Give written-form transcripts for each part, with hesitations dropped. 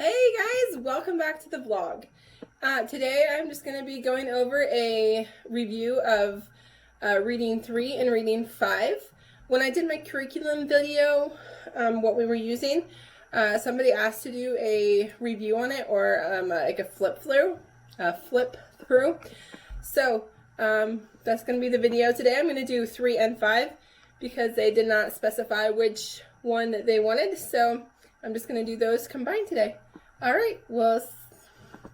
Hey guys, welcome back to the vlog. Today I'm just going to be going over a review of Reading 3 and Reading 5. When I did my curriculum video, what we were using, somebody asked to do a review on it, or like a flip through. So that's going to be the video today. I'm going to do 3 and 5 because they did not specify which one they wanted, so I'm just going to do those combined today. All right, we'll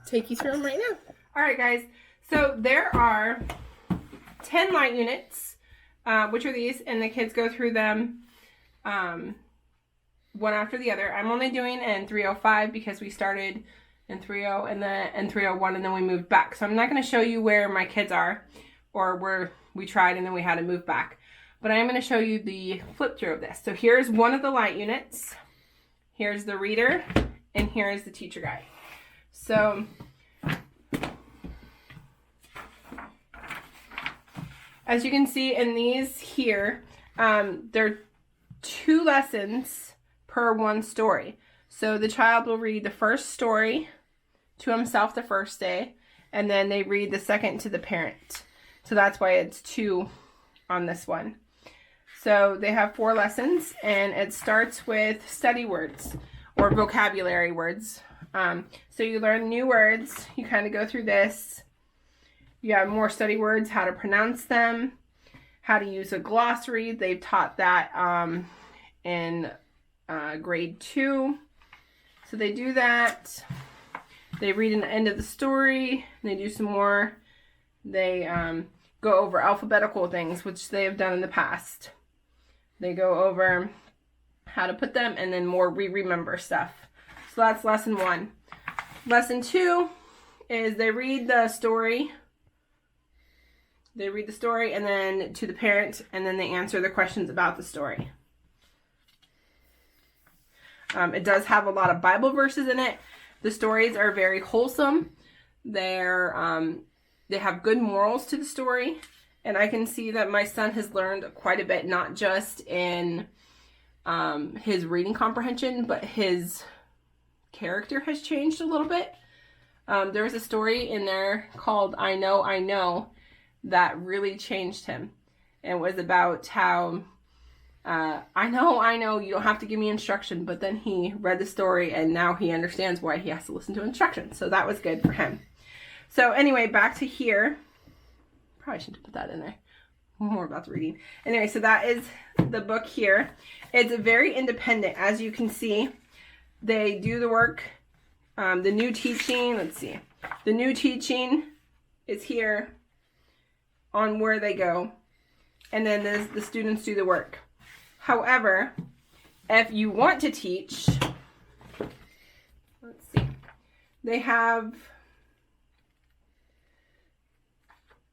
take you through them right now. All right, guys. So there are 10 light units, which are these, and the kids go through them one after the other. I'm only doing in 305 because we started in 30 and then in 301, and then we moved back. So I'm not going to show you where my kids are or where we tried and then we had to move back. But I am going to show you the flip through of this. So here's one of the light units. Here's the reader. And here is the teacher guide. So, as you can see in these here, there are 2 lessons per one story. So the child will read the first story to himself the first day, and then they read the second to the parent. So that's why it's 2 on this one. So they have 4 lessons, and it starts with study words, or vocabulary words. So you learn new words. You kind of go through this. You have more study words, how to pronounce them, how to use a glossary. They've taught that in grade 2. So they do that. They read an end of the story. They do some more. They go over alphabetical things, which they have done in the past. They go over how to put them, and then more remember stuff. So that's lesson 1. Lesson 2 is they read the story. They read the story and then to the parent, and then they answer the questions about the story. It does have a lot of Bible verses in it. The stories are very wholesome. They have good morals to the story, and I can see that my son has learned quite a bit, not just in his reading comprehension, but his character has changed a little bit. There was a story in there called I Know that really changed him. It was about how I know you don't have to give me instruction, but then he read the story and now he understands why he has to listen to instructions. So that was good for him. So anyway, back to here. Probably shouldn't have put that in there. More about the reading. Anyway, so that is the book here. It's very independent. As you can see, they do the work. The new teaching, let's see. The new teaching is here on where they go. And then the students do the work. However, if you want to teach, let's see. They have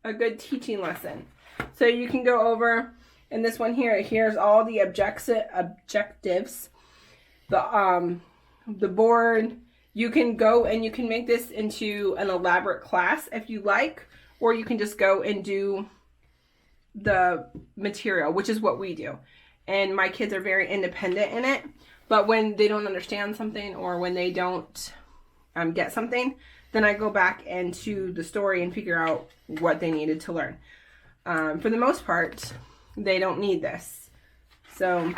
a good teaching lesson. So you can go over, in this one here, here's all the objectives, the board. You can go and you can make this into an elaborate class if you like, or you can just go and do the material, which is what we do. And my kids are very independent in it, but when they don't understand something or when they don't get something, then I go back into the story and figure out what they needed to learn. For the most part, they don't need this. So,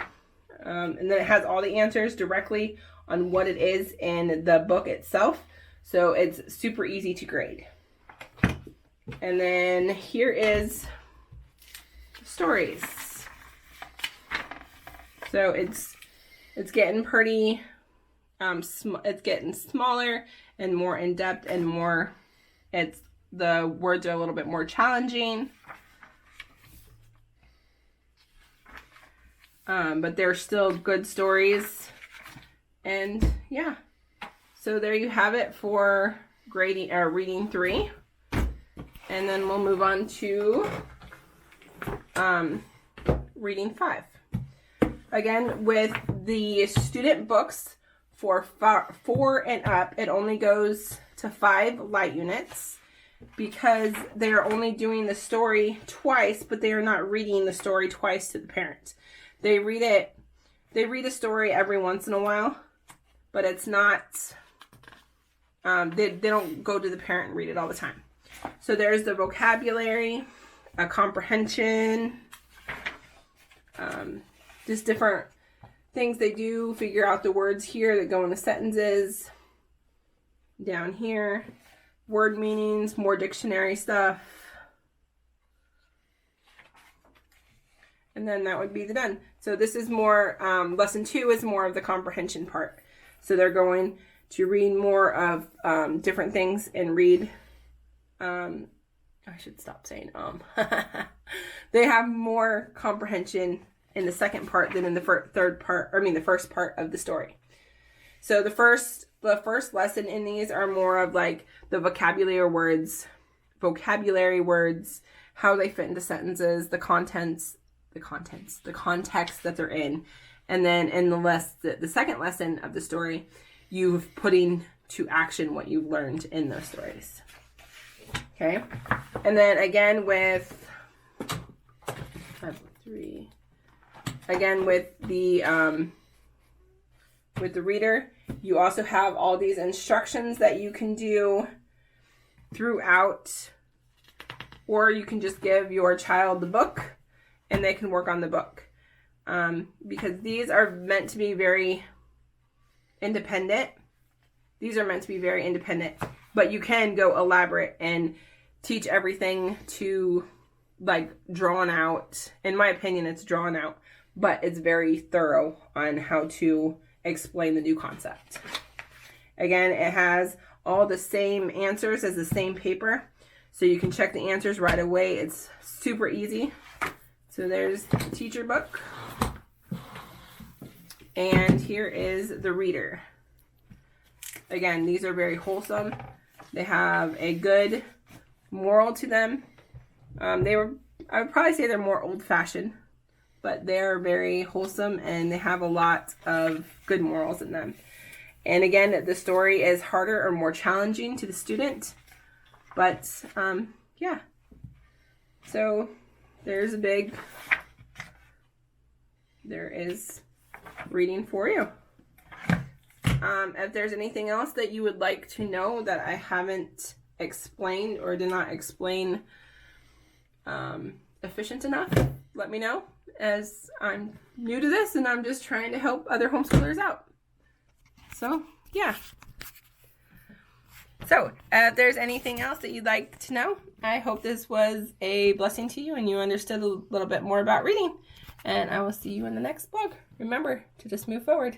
and then it has all the answers directly on what it is in the book itself. So it's super easy to grade. And then here is stories. So it's getting pretty, it's getting smaller and more in depth and more, the words are a little bit more challenging. But they're still good stories. And yeah, so there you have it for reading 3. And then we'll move on to reading 5. Again, with the student books for 4 and up, it only goes to 5 light units because they're only doing the story twice, but they are not reading the story twice to the parent. They read a story every once in a while, but it's not They don't go to the parent and read it all the time. So there's the vocabulary, a comprehension, just different things they do. Figure out the words here that go in the sentences. Down here, word meanings, more dictionary stuff. And then that would be the done. So this is more, lesson 2 is more of the comprehension part. So they're going to read more of different things and read, I should stop saying They have more comprehension in the second part than in the the first part of the story. So the first lesson in these are more of like the vocabulary words, how they fit into sentences, the context that they're in. And then in the second lesson of the story, you've putting to action what you've learned in those stories. Okay. And then again with the reader, you also have all these instructions that you can do throughout, or you can just give your child the book and they can work on the book. Because these are meant to be very independent. But you can go elaborate and teach everything to like drawn out. In my opinion, it's drawn out, but it's very thorough on how to explain the new concept. Again, it has all the same answers as the same paper, so you can check the answers right away. It's super easy. So there's the teacher book. And here is the reader. Again, these are very wholesome. They have a good moral to them. I would probably say they're more old-fashioned, but they're very wholesome and they have a lot of good morals in them. And again, the story is harder or more challenging to the student. But, yeah. So, there is reading for you. If there's anything else that you would like to know that I haven't explained or did not explain efficient enough, let me know, as I'm new to this and I'm just trying to help other homeschoolers out. So, yeah. So, if there's anything else that you'd like to know, I hope this was a blessing to you and you understood a little bit more about reading. And I will see you in the next blog. Remember to just move forward.